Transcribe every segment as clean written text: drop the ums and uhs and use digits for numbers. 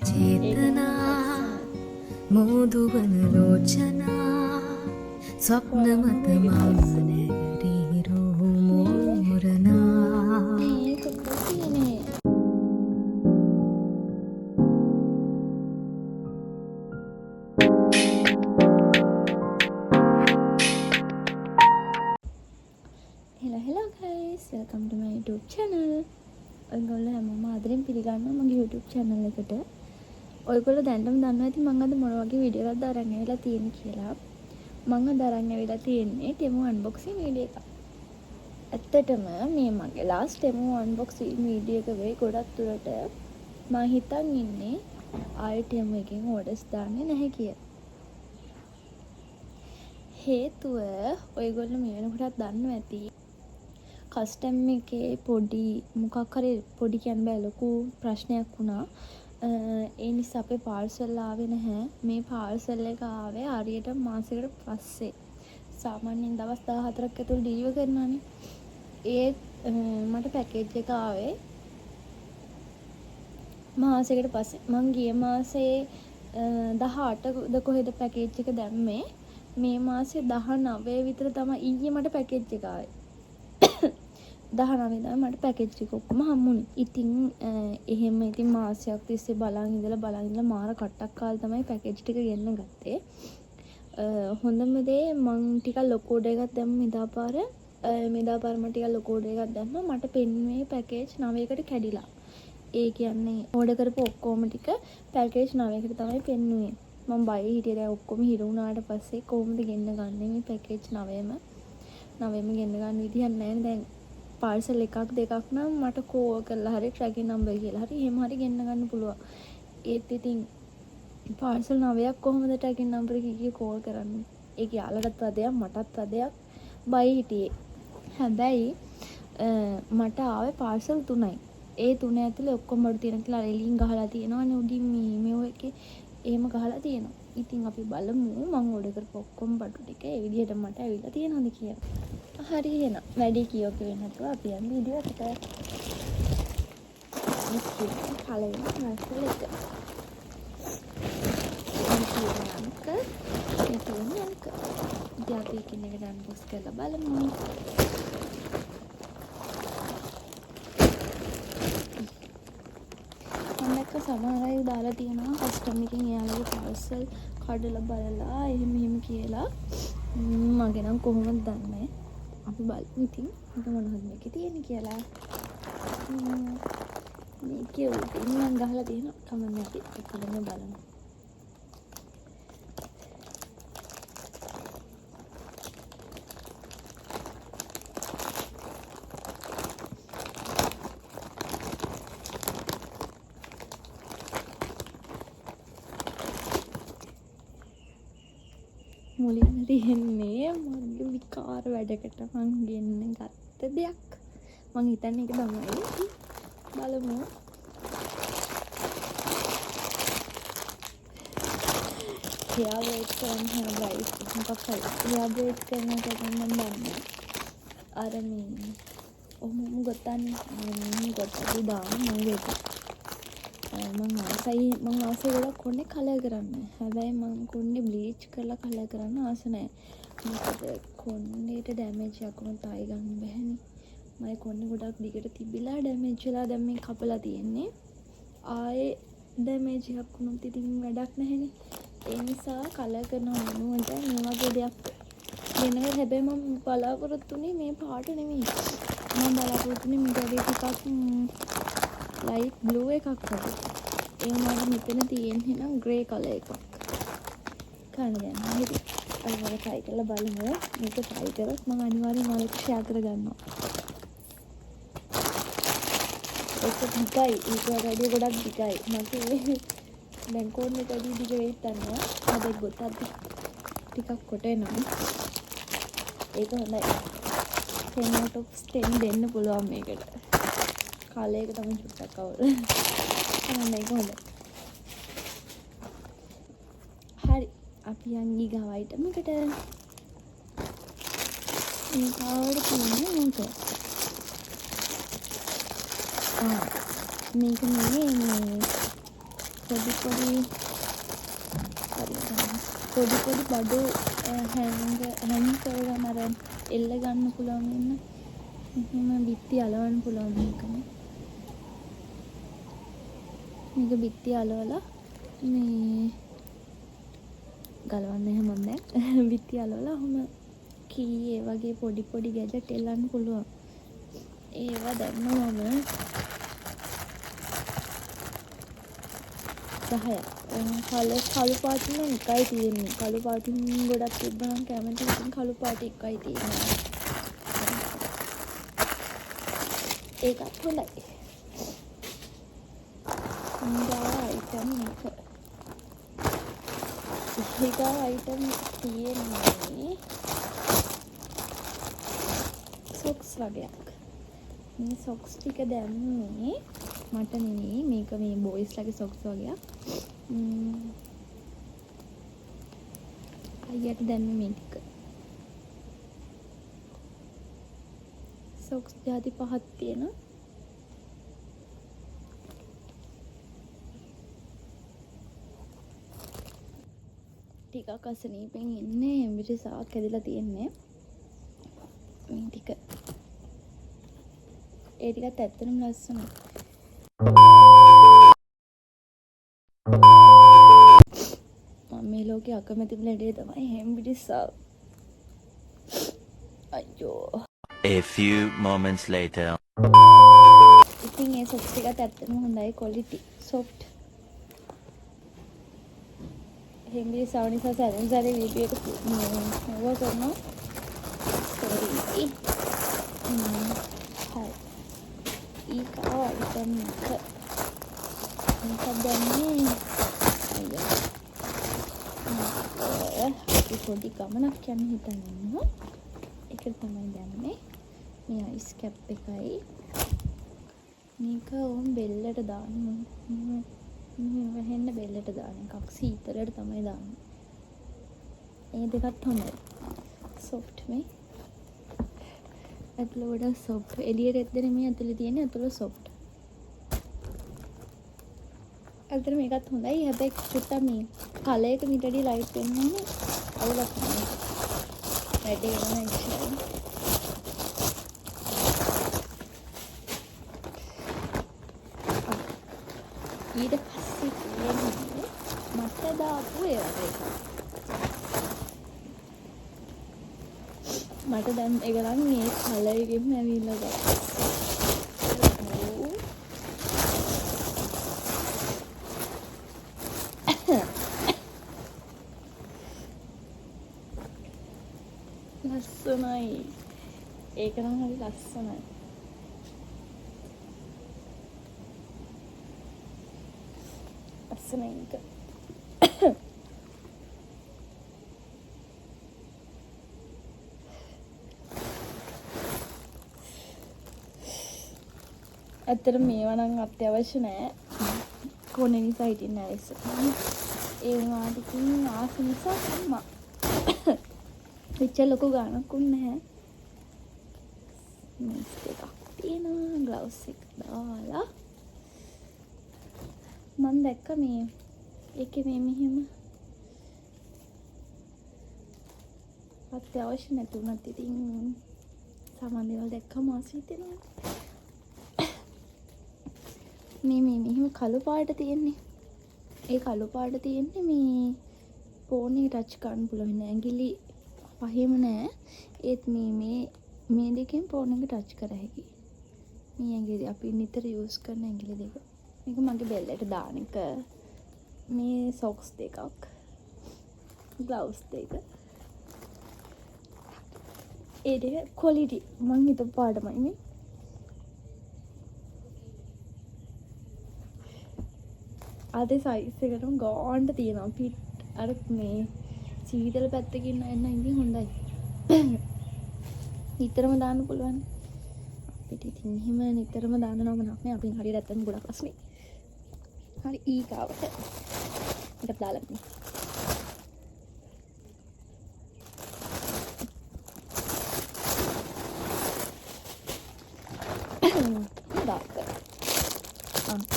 චේතනා මෝදුවන ලෝචනා ස්වප්න මත මම නැගීරෝ මෝරනා Hello guys, welcome to my YouTube channel. ඔයගොල්ලෝ හැමෝම ආදරෙන් පිළිගන්නවා මගේ YouTube channel එකට. ඔයගොල්ලෝ දැනටම දන්නවා ඇති මම අද මොන වගේ වීඩියෝ එකක්ද අරන් ඇවිල්ලා තියෙන්නේ කියලා. මම අද අරන් ඇවිල්ලා තියෙන්නේ Temu unboxing වීඩියෝ එකක්. ඇත්තටම මේ මගේ last Temu unboxing වීඩියෝ එක වෙයි ගොඩක් දුරට මම හිතන් ඉන්නේ ආයෙ Temu එකෙන් orders දාන්නේ නැහැ කියලා. හේතුව ඔයගොල්ලෝ මේ වෙනකොටත් දන්නවා ඇති කස්ටම් එකේ පොඩි මොකක් හරි පොඩි කියන්න බෑ ලොකු ප්‍රශ්නයක් වුණා. ඒ නිසා අපේ පාර්සල් ආවේ නැහැ. මේ පාර්සල් එක ආවේ හරියට මාසයකට පස්සේ. සාමාන්‍යයෙන් දවස් 14ක් ඇතුළත ඩිලිවර් කරනවානේ. මට පැකේජ් එක ආවේ මාසයකට පස්සේ. මං ගිය මාසේ 18ද කොහෙද පැකේජ් එක දැම්මේ. මේ මාසේ 19 විතර තමයි ඊයේ මට පැකේජ් එක ආවේ. 19 තමයි මට පැකේජ් ටික ඔක්කොම හම්බුනේ. ඉතින් එහෙම ඉතින් මාසයක් තිස්සේ බලන් ඉඳලා මාර කට්ටක් කාලා තමයි පැකේජ් ටික ගෙන්න ගත්තේ. හොඳම දේ මං ටිකක් ලොකු ඕඩර් එකක් දැම්ම මෙදාපාර මම ටිකක් ලොකු ඕඩර් එකක් දැම්මා. මට පෙන්නුවේ පැකේජ් 9කට කැඩිලා. ඒ කියන්නේ ඕඩර් කරපු ඔක්කොම ටික පැකේජ් 9කට තමයි පෙන්නුවේ. මම බය හිටියේ දැන් ඔක්කොම හිර වුණාට පස්සේ කොහොමද ගෙන්න ගන්නේ මේ පැකේජ් 9ම ගෙන්න ගන්න විදිහක් නැහැ. දැන් පාර්සල් එකක් දෙකක් නම් මට කෝල් කරලා හරි ට්‍රැකින් නම්බර් කියලා හරි එහෙම හරි ගෙන්න ගන්න පුළුවන්. ඒත් ඉතින් පාර්සල් 9ක් කොහොමද ට්‍රැකින් නම්බර කීකේ කෝල් කරන්නේ? ඒක යාළුවටත් වදයක් මටත් වදයක් බයි හිටියේ. හැබැයි මට ආවේ පාර්සල් 3යි. ඒ 3 ඇතුලේ ඔක්කොම වල තියෙන කියලා එලින් ගහලා තියෙනවානේ උඩින් මේ එකේ එහෙම ගහලා තියෙනවා. ඉතින් අපි බලමු මම ඕඩර් කරපු ඔක්කොම බඩු ටික ඒ විදිහට මට ඇවිල්ලා තියෙනවද කියලා. හරි එහෙනම් වැඩි කියෝක වෙන්නේ නැතුව අපි යන් වීඩියෝ එකට. මේක පළවෙනි පාර්සල් එක. මේක ඉතින් අපි කෙනෙක් අන්බොක්ස් කරලා බලමු. සමහර අය දාලා තියෙනවා කස්ටම් එකෙන් එයාලගේ පාර්සල් කඩලා බලලා එහෙම කියලා. මගේ නම් කොහොමද දන්නේ? අපි බලමු ඉතින් මොනවද මේකේ තියෙන්නේ කියලා. මේකේ උඩින් මම ගහලා තියෙනවා කමන්න අපි එකලම බලමු. මුලින්ම තියෙන්නේ මගේ විකාර වැඩකට මං ගෙන්න ගත්ත දෙයක්. මං හිතන්නේ ඒක තමයි. බලමු. hear weight කරන්න හැබැයි මොකක් හරි hear weight කරන එක මම දන්නේ. අර මේ ඔහොම ගොතන්නේ ගොතලා දාන්න මම මම ආසයි ගොඩක් කොන්නේ කලර් කරන්න. හැබැයි මම කොන්නේ බ්ලීච් කරලා කලර් කරන්න ආස නැහැ. මොකද කොන්නේට ඩැමේජ් එකක් වුණොත් ආයෙ ගන්න බැහැනේ. මම කොන්නේ ගොඩක් දිගට තිබිලා ඩැමේජ් වෙලා දැන් මේ කපලා තියෙන්නේ. ආයෙ ඩැමේජ් එකක් වුණොත් ඉතින් වැඩක් නැහැනේ. ඒ නිසා කලර් කරනවා වෙනුවට මේ වගේ දෙයක් වෙන හැබැයි මම බලාපොරොත්තුනේ මේ පාට නෙමෙයි. මම බලාපොරොත්තුනේ මේ වගේ ටිකක් ලයිට් බ්ලූ එකක් වගේ. ඒ වුණාට මෙතන තියෙන්නේ නම් ග්‍රේ කලර් එකක්. කන්න දැන් හරි. අර try කරලා බලමු. මේක try කරොත් මම අනිවාර්යෙන් ඔයාලට share කරගන්නවා. ඒක දිගයි. ඒක වැඩි ගොඩක් දිගයි. මට දැන් කොහොමද වැඩි දිග වෙයිද දන්නවා. හැබැයි ගොතත් ටිකක් කොට එනවා. ඒක හොඳයි. 10 out of 10 දෙන්න පුළුවන් මේකට. කාලයක තමයි චුට්ටක් අවුල්. මේක හොඳයි. හරි. අපි යන් ඊගාව අයිටම් එකට. මේ කාවඩ තියෙන්නේ මේක. මේක මේ පොඩි බඩු හැන් කරගන්න අර එල්ල ගන්න පුළුවන් වෙන එහෙම බිත්ති අලවන්න පුළුවන් මේකනේ. මේක බිත්ති අලවලා මේ ගලවන්න එහෙම නැහැ. බිත්ති අලවලා ඔහම කී ඒ වගේ පොඩි ගැජට් එල්ලන්න පුළුවන්. ඒවා දැම්මම 10ක්. කළු පාටින් එකයි තියෙන්නේ. කළු පාටින් ගොඩක් තිබ්බනම් කැමති ඉතින් කළු පාටි එකයි තියෙන්නේ. ඒකත් හොඳයි. අයිටම් එක. අයිටම් තියෙන්නේ සොක්ස් වගේක්. මේ සොක්ස් ටික දැම්මේ මට නෙවෙයි. මේක මේ බොයිස්ලගේ සොක්ස් වගේක්. අයියට දැම්මේ මේ ටික. සොක්ස් ಜಾති 5ක් තියෙනවා. ටිකක් අසනීපෙන් ඉන්නේ. එම්බිරි සාක් ඇදලා තියෙන්නේ. මේ ටික. ඒ ටිකත් ඇත්තටම ලස්සනයි. මම මේ ලෝකේ අකමැතිම ලෙඩේ තමයි හෙම්බිරි සාක්. අයියෝ. A few moments later. ඉතින් ඒ සොක්ස් ටිකත් ඇත්තටම හොඳයි quality soft. හෙම්බිරි සාක් නිසා සැරෙන් සැරේ වීඩියෝ එක නෝවා කරනවා. sorry. හරි. ඊක අයිටම් එක. මේක දැම්මේ අයියෝ. පොඩි ගමනක් යන්න හිතන්නේ. ඒක තමයි දැම්මේ. මේ අයිස් කැප් එකයි. මේක උන් බෙල්ලට දාන්න. මෙහෙන්න බෙල්ලට දාන එකක්. සීතලට තමයි දාන්නේ. ඒ දෙකත් හොඳයි. soft මේ. ඇතුළ වඩා soft. එළියට එද්දෙන මේ ඇතුළේ තියෙන්නේ ඇතුළ soft. ඇත්තට මේකත් හොඳයි. හැබැයි චුට්ටක් මේ කලයක මිටඩි ලයිට් වෙනවනේ. අවුලක් නැහැ. වැඩේ වෙනවා ඉක්ෂණ. ඊට පස්සේ කියන්නේ මට දාපු ඒ වගේ එකක්. මට දැන් ඒක නම් මේ කලයකින්ම ඇවිල්ලා ගත්තා. ලස්සනයි. ඒක නම් හරි ලස්සනයි. ලස්සනයි ඒක. ඇත්තට මේවා නම් අත්‍යවශ්‍ය නෑ. කොනේ නිසා හිටින්න ඇවිස්ස. ඒ වුණාට ඉතින් ආස නිසා අම්මා. එච්චර ලොකු ගාණක් උන් නැහැ. මේස් එකක් තියෙනවා. ග්ලව්ස් එක දාලා. මම දැක්ක මේ ඒකේ මේ මෙහෙම අත්‍යවශ්‍ය නැතුණත් ඉතින් සාමාන්‍ය දේවල් දැක්කම ආස හිතෙනවා. මේ මෙහෙම කළු පාට තියෙන්නේ. ඒ කළු පාට තියෙන්නේ මේ ෆෝන් එක ටච් කරන්න පුළුවන්. ඇඟිලි පහෙම නෑ. ඒත් මේ දෙකෙන් ෆෝන් එක ටච් කර හැකියි. මේ ඇඟිලි අපි නිතර යූස් කරන ඇඟිලි දෙක. මේක මගේ බෙල්ලට දාන එක. මේ සොක්ස් දෙකක්. ග්ලව්ස් දෙක. ඒ දෙක ක්වොලිටි මං හිතපු පාටමයි මේ. අදේ සයිස් එකටම ගාන්න තියෙනවා. පිට් අර මේ සීතල පැත්තකින් එන්න ඉතින් හොඳයි. නිතරම දාන්න පුළුවන්. අපිට ඉතින් එහෙම නිතරම දාන්න නම නැහැ. අපි හරියට ඇත්තම ගොඩක් රස්නේ. හරි ඊගාවට මේක දාලා ඉන්න.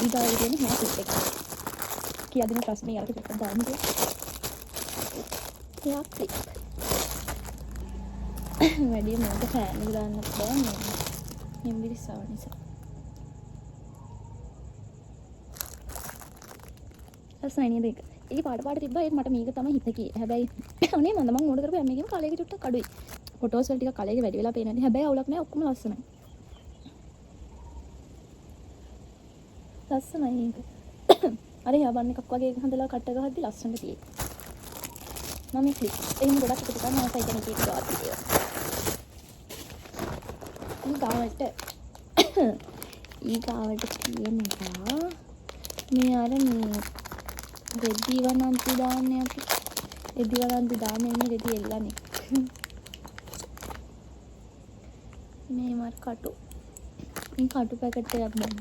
ඊගාවට දෙන්නේ හැට් එක. කියලා දෙන ප්‍රශ්නේ යාට ටිකක් දාන්න කියලා. යා ක්ලිප්. වැඩි මොකද ෆෑන් එක දාන්නත් බෑ නේ. නිම්බිරිසාව නිසා. ලස්සනයි නේද ඒක? ඒක පාට තිබ්බා ඒක මට මේක තමයි හිත කියේ. හැබැයි අනේ මම ඕඩර් කරපු මේකෙම කලර් එක චුට්ටක් අඩුයි. ෆොටෝස් වල ටිකක් කලර් එක වැඩි වෙලා පේනවා. හැබැයි අවුලක් නැහැ ඔක්කොම ලස්සනයි. ලස්සනයි ඒක. අර යවන්න එකක් වගේ හදලා කට් එක හද්දි ලස්සනට තියෙයි. මම මේ ක්ලිප් එහෙම ගොඩක් එකතු කරන ආසයි කෙනෙක් ඒක ගාත් තියෙනවා. ඊගාවට තියෙන එක මේ අර මේ රෙදි වනන්ති දාන්නේ අපි. රෙදි වනන්ති දාන්නේ ඉන්නේ රෙදි එල්ලන්නේ. මේ මර කටු. මේ කටු පැකට් එකක් ගන්න.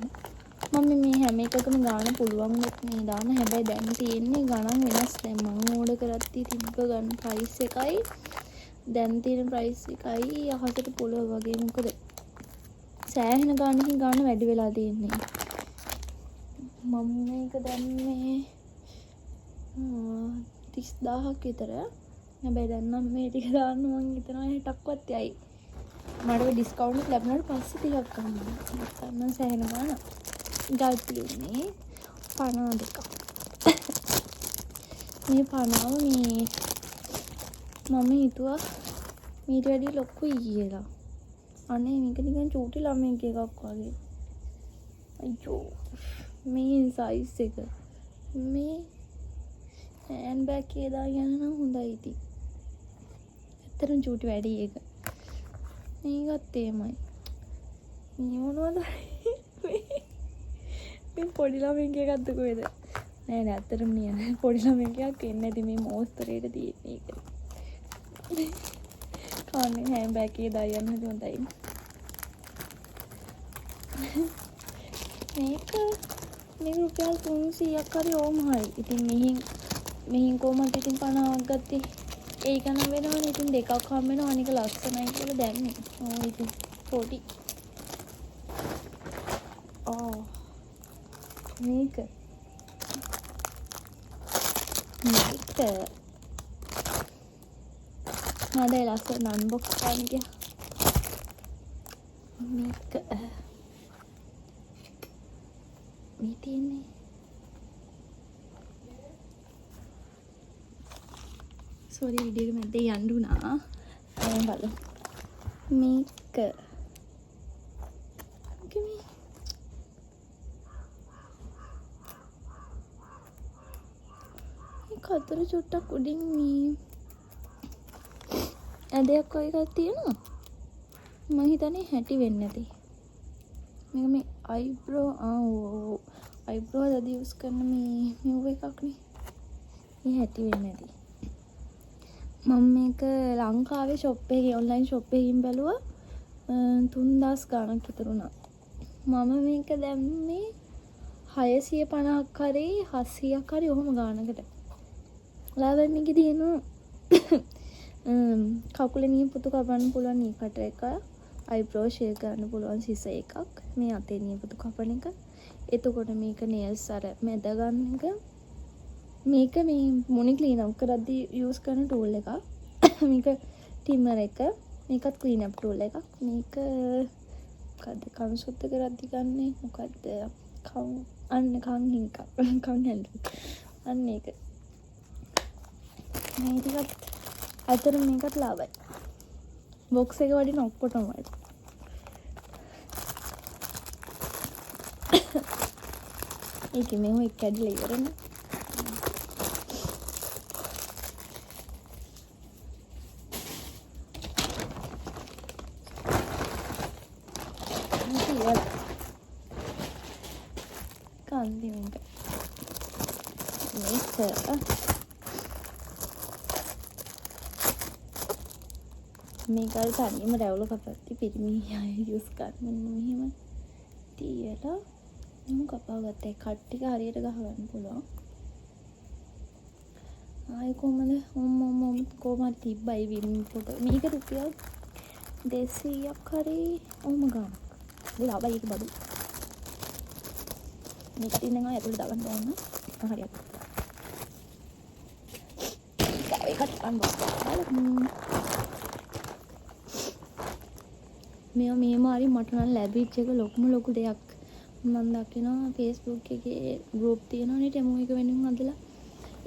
මම මේ හැම එකකම ගාන පුළුවන් මේ දාන. හැබැයි දැන් තියෙන්නේ ගණන් වෙනස්. දැන් මම ඕඩර් කරද්දී තිබ්බ ගන්න ප්‍රයිස් එකයි දැන් තියෙන ප්‍රයිස් එකයි අහසට පොළව වගේ. මොකද සෑහෙන ගානකින් ගන්න වැඩි වෙලා තියෙන්නේ. මම මේක දැම්මේ 30000ක් විතර. හැබැයි දැන් නම් මේ ටික දාන්න මම හිතනවා 60ක්වත් යයි. මට ඩිස්කවුන්ට් එක ලැබුණාට පස්සේ ටිකක් ගන්නවා. නැත්නම් සෑහෙන ගාන. ගල් තියෙන්නේ 52ක්. මේ 50ව මේ මම හිතුවා මීට වැඩිය ලොකුයි කියලා. අනේ මේක නිකන් චූටි ළමෙක් එකක් වගේ. අයියෝ මේ සයිස් එක මේ හෑන්ඩ් බෑග් එකේ දාගෙන නම් හොඳයි ඉතින්. ඇත්තටම චූටි වැඩි එක. මේකත් එහෙමයි. මේ මොනවද? මේ පොඩි ළමෙක් එකක්ද කොහෙද? නෑ ඇත්තටම නෑ පොඩි ළමෙක් එකක් එන්නේ නැති මේ මෝස්තරේට තියෙන්නේ ඒක. කාන්නේ හෑන්ඩ් බෑග් එකේ දාගෙන හොඳයි. මේක රුපියල් 300ක් හරි ඕම හරි. ඉතින් මෙහින් කොහමද ඉතින් 50ක් ගත්තේ? ඒක නම් වෙනවනේ. ඉතින් දෙකක් හම් වෙනවා. අනික ලස්සනයි කියලා දැන්නේ. ඕ ඉතින් පොඩි. මේක නඩේ ලස්සන අන්බොක්ස් කරන්න ගියා. මේක මේ තියෙන්නේ සෝරි වීඩියෝ එක මැද්දේ යන්න උනා. දැන් බලමු. මේක කතර චුට්ටක් උඩින් මේ ඇදයක් වගේ එකක් තියෙනවා. මම හිතන්නේ හැටි වෙන්නේ නැති. මේක මේ අයිබ්‍රෝ අයිබ්‍රෝ හදලා යූස් කරන මේ එකක් නේ. මේ හැටි වෙන්නේ නැති. මම මේක ලංකාවේ ෂොප් එකේ ඔන්ලයින් ෂොප් එකකින් බැලුවා 3000 ගාණක් විතර වුණා. මම මේක දැම්මේ 650ක් හරි 700ක් හරි ඔහොම ගාණකට. ඔයාලා මේකේ තියෙනවා කකුලේ නියපොතු කපන්න පුළුවන් නී කටර් එක, අයිබ්‍රෝ ෂේප් කරන්න පුළුවන් සිස එකක්, මේ අතේ නියපොතු කපන එක. එතකොට මේක නේල්ස් අර මැද ගන්න එක. මේක මේ මුනි ක්ලීන් අප් කරද්දී යූස් කරන ටූල් එකක්. මේක ටිමර් එක. මේකත් ක්ලීන් අප් ටූල් එකක්. මේක මොකද්ද කන් සුද්ධ කරද්දී ගන්නේ මොකද්ද? කන් හැන්ඩල්. අන්න ඒක. මේ ටිකත් අතර මේකත් ලාභයි. බොක්ස් එක වඩින ඔක්කොටම වඩා. ඒකේ මෙහෙම එක කැඩිලා ඉවරනේ. කන්දි මේක. මේක අර තනියම රැවුල කපද්දි පිරිමි අය යූස් කරන්න මෙහෙම තියලා මම කපාගත්ත ඒ කට් ටික හරියට ගහගන්න පුළුවන්. ආයි කොහමද කොහමද තිබ්බයි විම් ෆොටෝ මේක රුපියල් 200ක් හරි ඔහොම ගන්න. ලාභයි ඒක බඩු. මේක තියෙනවා ඇතුළට දාගන්න ඕන. හරියට. ඒකත් අන්බොක්ස් මේ මාරි මට නම් ලැබිච්ච එක ලොකු දෙයක්. මම දකිනවා Facebook එකේ group තියෙනවනේ ටෙමෝ එක වෙනුවෙන් හදලා.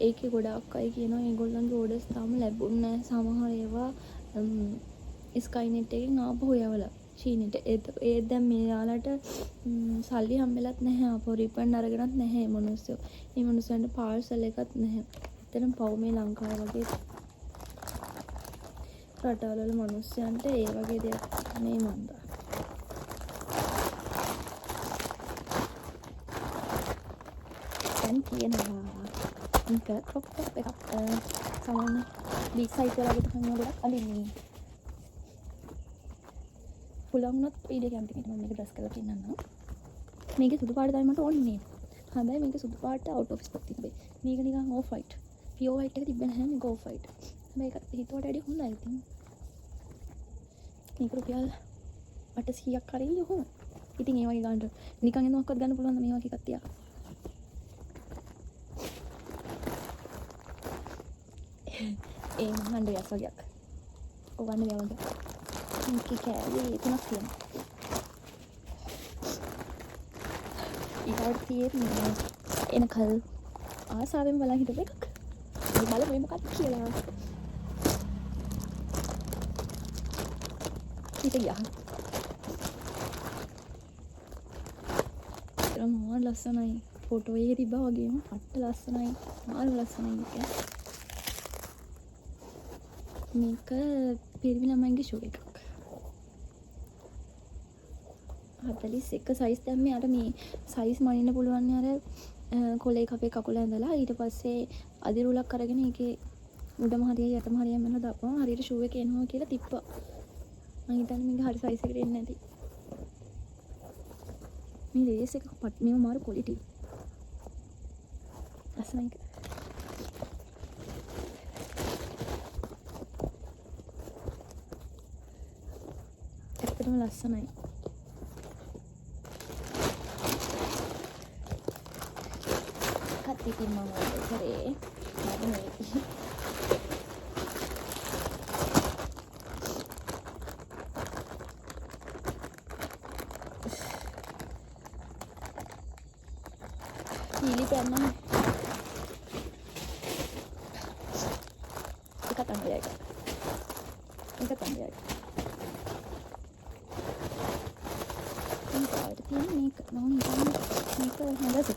ඒකේ ගොඩාක් අය කියනවා ඒගොල්ලන්ගේ orders තාම ලැබුණ නැහැ. සමහර ඒවා Skynet එකෙන් ආපහු යවලා චීනෙට. ඒත් දැන් මෙයාලට සල්ලි හම්බෙලත් නැහැ. ආපහු රිෆන්ඩ් අරගෙනත් නැහැ මේ මිනිස්සු. මේ මිනිස්සුන්ට පාර්සල් එකක් නැහැ. ඇත්තටම පව් මේ ලංකාව වගේ රටවල මිනිස්සුන්ට ඒ වගේ දෙයක් මේ මන්දා. දැන් කියනවා මේක ක්‍රොප් ටොප් එකක් සමහරවිට බිග් සයිස් වලට තමයි ගොඩක් අඳින්නේ. පුළුවන්වත් වීඩියෝ කැම්පින් එකේ මම මේක ඩ්‍රස් කරලා පෙන්නන්නම්. මේකේ සුදු පාට තමයි මට ඕනේ. හැබැයි මේක සුදු පාට අවුට් ඔෆ් ස්ටොක් තිබ්බේ. මේක නිකන් ඕෆ් වයිට්. පියෝ වයිට් එක තිබ්බේ නැහැ මේක ඕෆ් වයිට්. මේක හිතුවට වැඩි හොඳයි ඉතින්. මේක රුපියල් 800ක් හරි යොහොම. ඉතින් ඒ වගේ ගන්න නිකන් එනවක්වත් ගන්න පුළුවන් මේ වගේ එකක් තියා. ඒ මහන්ඩ යස් වගේක්. ඔවන්න වගේ. මේකේ කෑලි 3ක් තියෙනවා. ඊට තියෙන්නේ එනකල් ආසාවෙන් බලන් හිටපු එකක්. මේ බලමු මේ මොකක්ද කියලා. හිටියා. ඒතරම් මාර ලස්සනයි. ෆොටෝ එකේ තිබ්බා වගේම අට්ට ලස්සනයි. මාර ලස්සනයි මේක. මේක පිරිමි ළමයින්ගේ ෂූ එකක්. 41 සයිස් දැන් මෙයාට මේ සයිස් මනින්න පුළුවන් අර කොලේ කපේ කකුල ඇඳලා ඊට පස්සේ අදිරුලක් අරගෙන ඒකේ උඩම හරිය යටම හරිය මම දාපුවා හරියට ෂූ එකේ එනවා කියලා තිප්පා. මම හිතන්නේ මේක හරි සයිස් එකට එන්නේ නැති. මේ ලේස් එක මේ මාරු ක්වොලිටි. අසනයික. ඇත්තටම ලස්සනයි. ඉතින් මම කරේ මම මේක Pilih pernah ikatan dia ini kalau itu ini mau ini ke ada sih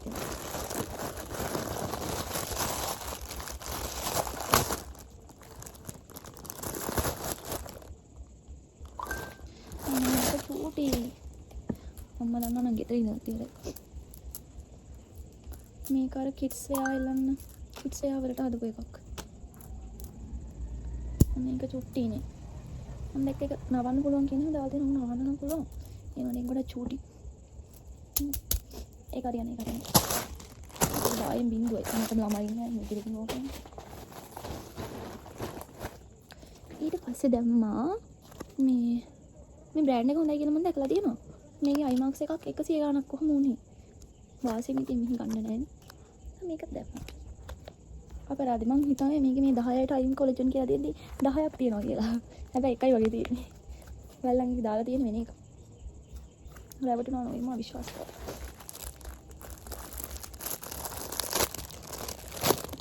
අම්මා දන්නා නම් ගෙදර ඉඳන් තියලා මේක අර කිඩ්ස් වෙයා එලන්න කිඩ්ස් වෙයා වලට හදපු එකක් මේක චුට්ටිනේ මම දැක්ක එක නවන්න පුළුවන් කියන එක දාලා තියෙනවා නවන්න පුළුවන් ඒ වගේ ගොඩක් චූටි ඒක හරියන්නේ දායෙන් බින්දුවයි මට ළමයි ඉන්නේ මේක ඉතින් ඕක ඊට පස්සේ දැම්මා මේ බ්‍රෑන්ඩ් එක හොඳයි කියලා මම දැකලා තියෙනවා මේකේ IMAX එකක් 100 ගාණක් කොහොම උනේ වාසිය මිති මින් ගන්න නැහැ මේක දැම්මා අපරාධි මං හිතුවේ මේකේ මේ 10යි ටයිම් කොලෙජන් කියලා දෙද්දි 10ක් තියෙනවා කියලා හැබැයි එකයි වගේ තියෙන්නේ වැල්ලන් එක දාලා තියෙන වෙන එක රැවටුණා නෝ මම විශ්වාස කරා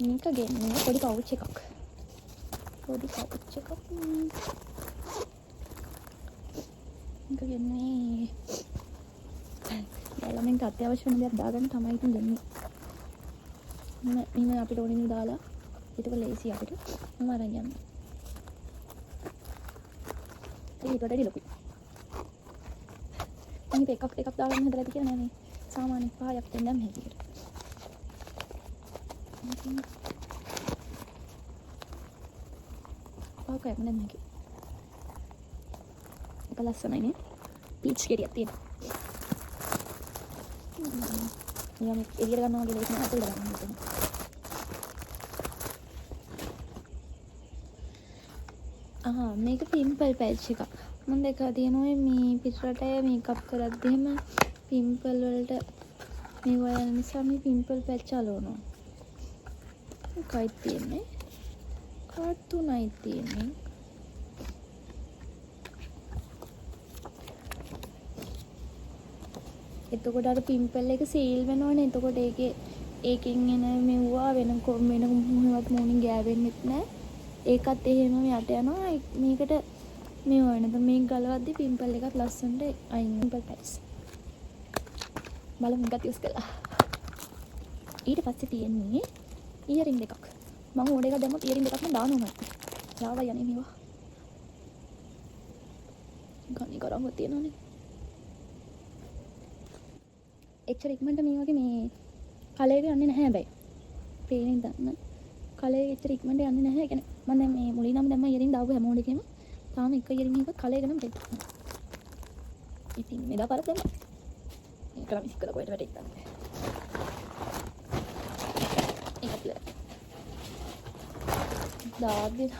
මේක ගෙන්නේ පොඩි පවුච් එකක් මේක ගෙන්නේ ළමෙන්ට අත්‍යවශ්‍ය වෙන දේක් දාගන්න තමයි ඉතින් දෙන්නේ. මම අපිට ඕනේ නේ දාලා ඒක ලේසි අපිට. මම අරන් යන්න. ඒක වැඩි ලොකුයි. මම එකක් දාලා මම හදලා තියෙන්නේ නෑ නේ. සාමාන්‍ය 5ක් දෙන්නම් හැටියට. ඕකේ මම මේක. ඒක ලස්සනයි නේ. පීච් කෙරියක් තියෙනවා. නිකන් එළියට ගන්නවා වගේ ලේසි නෑ අතට ගන්න. මේක පිම්පල් පැච් එකක්. මම දැකලා තියෙනවා මේ පිටරට මේකප් කරද්දී එහෙම පිම්පල් වලට මේවා යන නිසා මේ පිම්පල් පැච් අලවනවා. එකයි තියෙන්නේ. කාඩ් 3යි තියෙන්නේ. එතකොට අර පිම්පල් එක සීල් වෙනවනේ. එතකොට ඒකෙන් එන මෙව්වා වෙන මොනවත් මොනින් ගෑවෙන්නෙත් නැහැ. ඒකත් එහෙමම යට යනවා. මේකට මේ වෙනද මේක ගලවද්දි පිම්පල් එකත් ලස්සනට අයින් පිම්පල් පැට්ස්. බලමු ගත් යූස් කළා. ඊට පස්සේ තියෙන්නේ ඉයරින් දෙකක්. මම ඕඩර් එකක් දැම්මොත් ඉයරින් දෙකක්ම දානවා. යාවා යන්නේ මේවා. ගණි කරාම තියෙනවනේ. එච්චර ඉක්මනට මේ වගේ මේ කලයක යන්නේ නැහැ හැබැයි. පේනින් දන්න. කලයක එච්චර ඉක්මනට යන්නේ නැහැ. ඒ කියන්නේ මම දැන් මේ මුලින්ම දැම්ම ඉයරින් දාපු හැම ඕඩර් එකෙම තාම එක ඉයරින් එකක් කලයක නම් දෙන්න. ඉතින් මෙදා පාරක් දැම්මා. ඒක නම් ඉස්කල කොහෙට වැටෙයිද දන්නේ. දාගෙන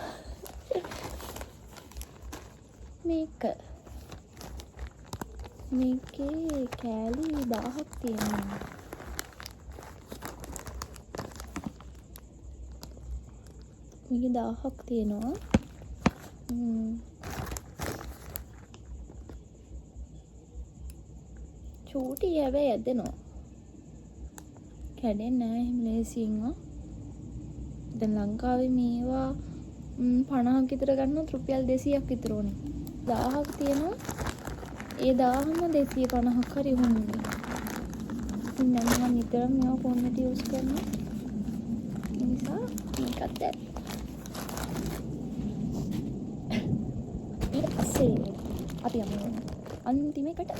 මේකේ කෑලි 1000ක් තියෙනවා. මේකේ 1000ක් තියෙනවා. චූටි හැබැයි ඇදෙනවා. කැඩෙන්නේ නැහැ එහෙම ලේසියෙන්ම. දැන් ලංකාවේ මේවා 50ක් විතර ගන්නොත් රුපියල් 200ක් විතර ඕනේ. 1000ක් තියෙනවා. ඒ 1000ම 250ක් හරි වුණේ. ඉතින් දැන් මම නිතරම මේවා ෆෝන් එකට යූස් කරනවා. ඒ නිසා මේකත් දැන්. ඊට පස්සේ අපි යමු අන්තිම එකට.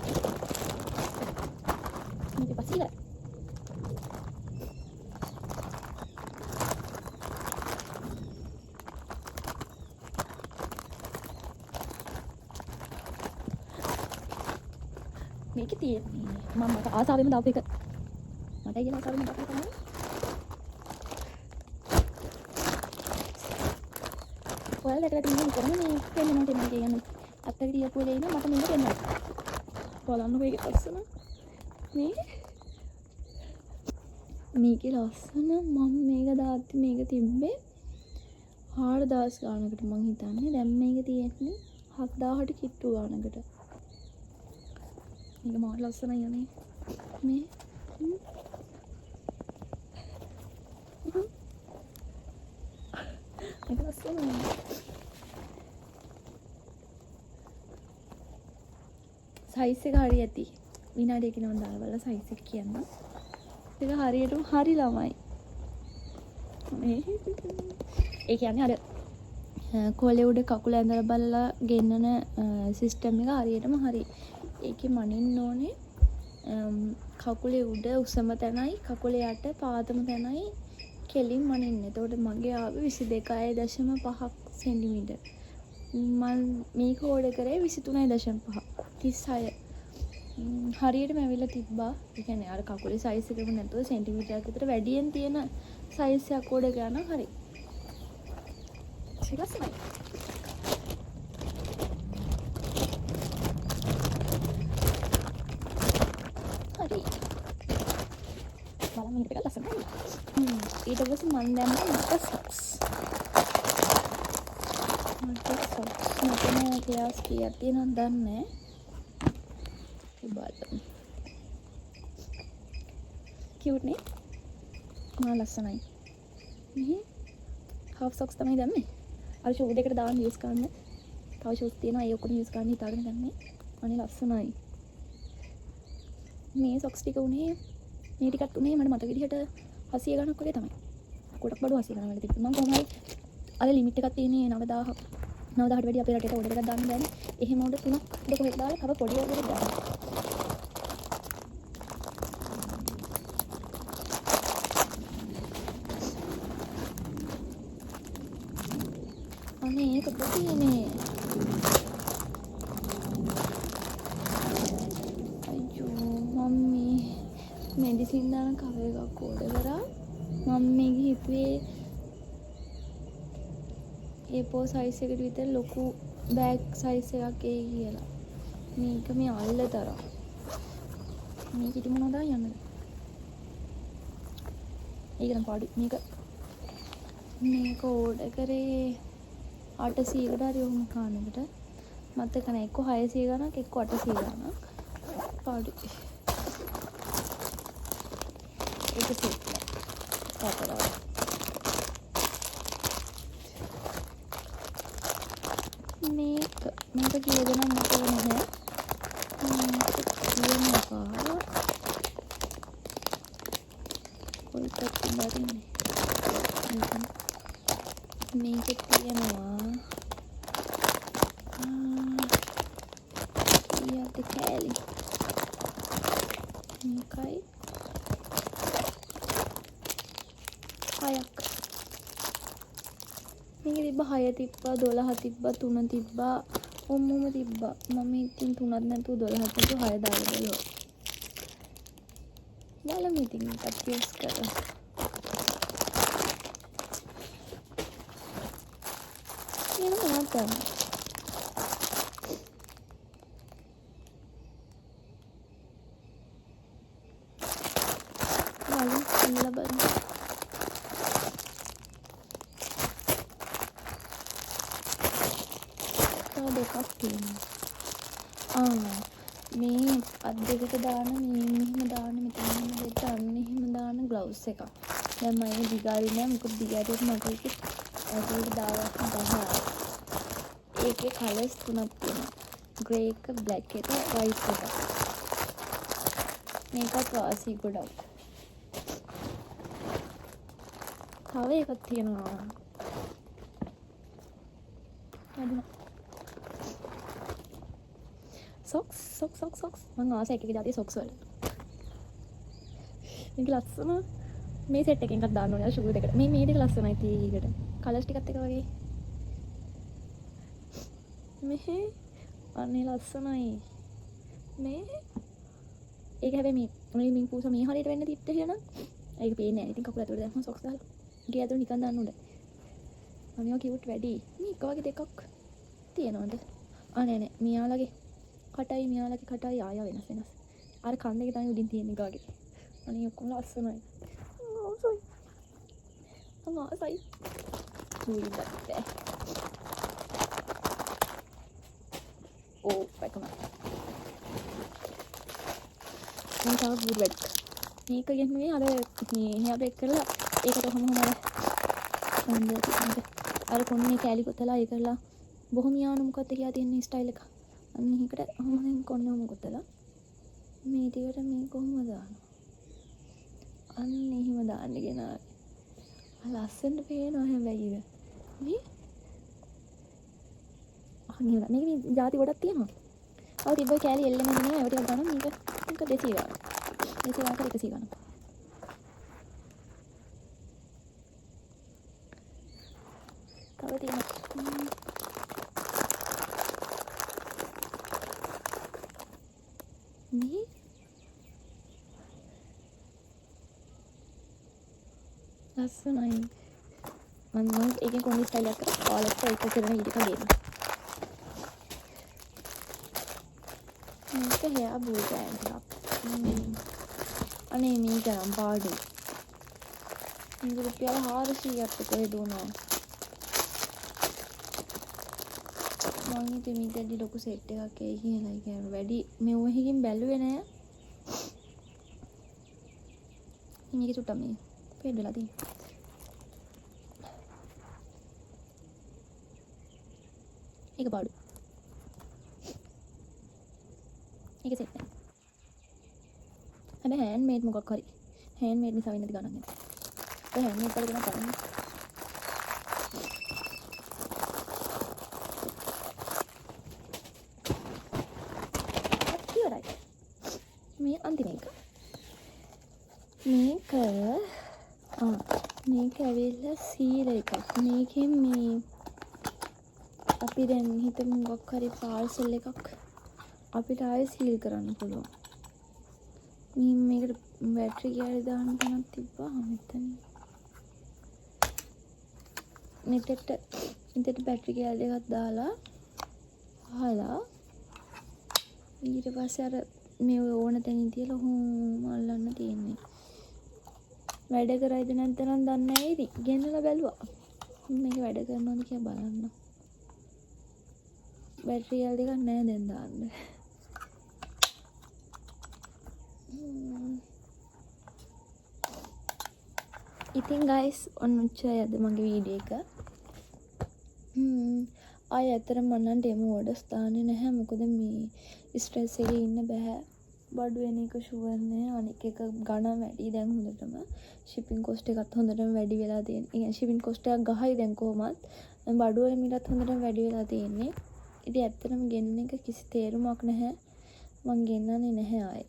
ඊට පස්සේ මේක තියෙන්නේ මම මට ආසාවෙම දාපු එක. මට කියන ආසාවෙම දාපු එක තමයි. ඔයාලා දැකලා තියෙනවා කොහොමද මේ පෙන්නන තැන කියන්නේ. අත්තට තියපු වෙලේ ඉන්න මට මේක පෙන්නනවා. බලන්නකෝ ඒක ලස්සන. මේකේ ලස්සන මම මේක දාද්දි මේක තිබ්බේ 4000 ගානකට මං හිතන්නේ. දැන් මේක තියෙන්නේ 7000ට කිට්ටු ගානකට. මේක මාර ලස්සනයි යන්නේ. මේ මේක ලස්සනයි. සයිස් එක හරි ඇති. විනාඩියකින් මම දාලා බලලා සයිස් එක කියන්න. ඒක හරියටම හරි ළමයි. ඒ කියන්නේ අර කොලේ උඩ කකුල ඇඳලා බලලා ගෙන්නන සිස්ටම් එක හරියටම හරි. ඒකේ මනින්න ඕනේ කකුලේ උඩ උසම තැනයි කකුලේ යට පාදම තැනයි කෙලින් මනින්න. එතකොට මගේ ආවේ 22.5 සෙන්ටිමීටර්. මම මේක ඕඩර් කරේ 23.5 36. හරියටම ඇවිල්ලා තිබ්බා. ඒ කියන්නේ අර කකුලේ සයිස් එකම නැතුව සෙන්ටිමීටරයක් විතර වැඩියෙන් තියෙන සයිස් එකක් ඕඩර් කරා නම් හරි. ලස්සනයි. හරි. බලන්න මේක ලස්සනයි. ඊට පස්සේ මම දැම්මා මට සොක්ස්. මට ක්ලාස් කීයක් තියෙනවද දන්නේ නැහැ. කියුට් නේ? මා ලස්සනයි. මෙහි half socks තමයි දැම්මේ. අර ෂූ දෙකට දාන්න යූස් කරන්න. තව ෂූස් තියෙනවා ඒ ඔක්කොම යූස් කරන්න හිතාගෙන දැම්මේ. අනේ ලස්සනයි. මේ සොක්ස් ටික උනේ මේ ටිකත් උනේ මට මතක විදිහට 800 ගණක් වගේ තමයි. කොටක් බඩු 800 ගණන් වල තිබ්බා. මම කොහොමයි අර ලිමිට් එකක් තියෙන්නේ 9000ට වැඩි අපේ රටේට ඕඩර් එකක් දාන්න බෑනේ. එහෙම ඕඩර් 3ක් කොහෙද දාලා තව පොඩි ඕඩර් එකක් දාන්න. අනේ ඒක පුතියනේ. අයියෝ මම්මි මෙඩිසින් දාන කවර් එකක් ඕඩර් කරා. මම මේක හිතුවේ A4 සයිස් එකට විතර ලොකු බෑග් සයිස් එකක් ඒ කියලා. මේක මේ අල්ලතරම්. මේක ඉතින් මොනවද යන්නේ? ඒක නම් පාඩු මේක මේක ඕඩර් කරේ 800කට හරි ඔහොම කාණකට මතක නැහැ. එක්ක 600 ගණක් එක්ක 800 ගණක්. පාඩු. ඒක සෙට් කරලා. මේක කියලා නම් මට නැහැ. මේක තියෙනවා කීයක්ද කෑලි මේකයි 6ක් මේක තිබ්බා 6 තිබ්බා 12 තිබ්බා 3 තිබ්බා ඔම්මම තිබ්බා මම ඉතින් 3ක් නැතුව 12ක් නැතුව 6 දාලා බලුවා බලමු ඉතින් එකක් යූස් කරලා ඒක මොනවද කරන්නේ බලන්න දෙකක් තියෙනවා මේ අත් දෙකට දාන මෙහෙම දාන මෙතන දෙට අන්න එහෙම දාන ග්ලව්ස් එකක් දැන් මම දිගාරි නෑ මොකද දිගාරියට මට ඒක දාගන්න බෑ ඒකේ කලර්ස් තුනක් තියෙනවා ග්‍රේ එක බ්ලැක් එක වයිට් එක මේකත් වාසි ගොඩක් තව එකක් තියෙනවා සොක්ස් මං ආස එක જાතිය සොක්ස් වල මේක ලස්සන මේ සෙට් එකෙන් එකක් දාන්න ඕනේ ෂූ දෙකට මේ දෙක ලස්සනයි තීකට කලර්ස් ටිකත් එක වගේ මෙහෙ අනේ ලස්සනයි මේ ඒක හැබැයි මේ පූස මේ හරියට වෙන්න තිත්ත කියලා ඒක පේන්නේ නැහැ ඉතින් කකුල ඇතුලේ දැම්මම සොක්ස් දාලා ගේ ඇතුලේ නිකන් දාන්න උඩ අනිවා කිව්ට් වැඩි මේ එක වගේ දෙකක් තියෙනවද නෑ මියාලගේ කටයි මියාලගේ කටයි ආය වෙනස් අර කන් දෙක තමයි උඩින් තියෙන එක වගේ අනේ ඔක්කොම ලස්සනයි ආසයි උයි දැක්කේ ඕ පැකම මේ තව ගුඩ් වැඩ මේක කියන්නේ අර මේ හෙයා බ්‍රේක් කරලා ඒකට කොහොම අර කොන්නේ කැලි කොතලා ඒ කරලා බොහොම යාන මොකක්ද කියලා තියෙන ස්ටයිල් එක අන්න ඒකට ඔහොම කොන්නේ මොකටද මේ ටිකට මේ කොහොමද දාන්නේ අන්න එහෙම දාන්න ගෙනා ලස්සනට පේනවා හැබැයි මේ අනිවාර්ය මේක මේ ಜಾති ගොඩක් තියෙනවා ආව තිබ්බ කැලි එල්ලෙම නෙමෙයි ඒව ටිකක් ගන්න මේක 200 ගන්න 200 ගන්න 100 ගන්න තව තියෙනවා මේ ලස්සනයි මම ඒකෙන් කොහොමද ස්ටයිල් එකක් කරලා ඔයාලට ඒක කරන ඊට කලින් මේක හෙයා බූට් එකක් අනේ මේක නම් පාඩු මේක රුපියල් 400ක් කොහෙද දුන්නා මම හිතුවේ මේකදී ලොකු සෙට් එකක් එයි කියලා ඒක වැඩි මෙව එකකින් බැලුවේ නෑ මේක චුට්ටක් මේ පේඩ් වෙලා තියෙනවා ඒක පාඩු ඒක සෙට් නෑ හැබැයි හෑන්ඩ් මේඩ් මොකක් හරි හෑන්ඩ් මේඩ් නිසා වෙන්නද ගණන් නැහැ ඒ හෑන්ඩ් මේඩ් කරගෙන කරන්නේ මේ අන්තිම එක මේක ඇවිල්ලා සීල එකක් මේකෙන් මේ අපි දැන් හිතමු මොකක් හරි පාර්සල් එකක් අපිට ආයෙ සීල් කරන්න පුළුවන් මේකට බැටරි කෑලි දාන්න තැනක් තිබ්බා මෙතන මෙතෙට බැටරි කෑලි එකක් දාලා අහලා ඊට පස්සේ අර මේ ඕන තැනින් තියලා හොම අල්ලන්න තියෙන්නේ වැඩ කරයිද නැද්ද නම් දන්නේ නැහැ ඉතින් ගෙන්නලා බැලුවා මේක වැඩ කරනවද කියලා බලන්න. බැටරියල් දෙකක් නැහැ දැන් දාන්න. ඉතින් ගයිස් ඔන්න ඔච්චරයි අද මගේ වීඩියෝ එක. ආය ඇතර මන්නම් ඩෙමෝ ඕඩර්ස් දාන්නේ නැහැ. මොකද මේ ස්ට්‍රෙස් එකේ ඉන්න බෑ. බඩු වෙන එක ෂුවර් නෑ. අනික එක ගණන් වැඩි දැන් හොඳටම. shipping cost එකත් හොඳටම වැඩි වෙලා තියෙන්නේ. shipping cost එකක් ගහයි දැන් කොහොමත්. බඩු වල මිලත් හොඳටම වැඩි වෙලා තියෙන්නේ. ඉතින් ඇත්තටම ගෙන්නන එක කිසි තේරුමක් නැහැ. මං ගෙන්නන්නේ නැහැ ආයේ.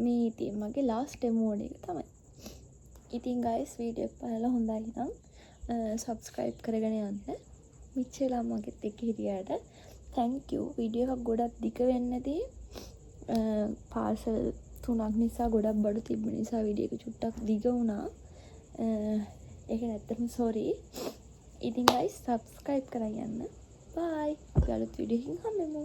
මේ ඉතින් මගේ ලාස්ට් ඩෙමෝ ඕඩර් එක තමයි. ඉතින් guys වීඩියෝ එක බලලා හොඳයි නම් subscribe කරගෙන යන්න. මෙච්චරලා මගෙත් එක්ක හිටියට thank you. වීඩියෝ එකක් ගොඩක් දිග වෙන්නේ නැති පාර්සල් 3ක් නිසා ගොඩක් බඩු තිබ්බ නිසා වීඩියෝ එක චුට්ටක් දිග වුණා. ඒක නැත්තම් sorry. ඉතින් guys subscribe කරගෙන යන්න. bye. අපි අලුත් වීඩියෝ එකකින් හම්බෙමු.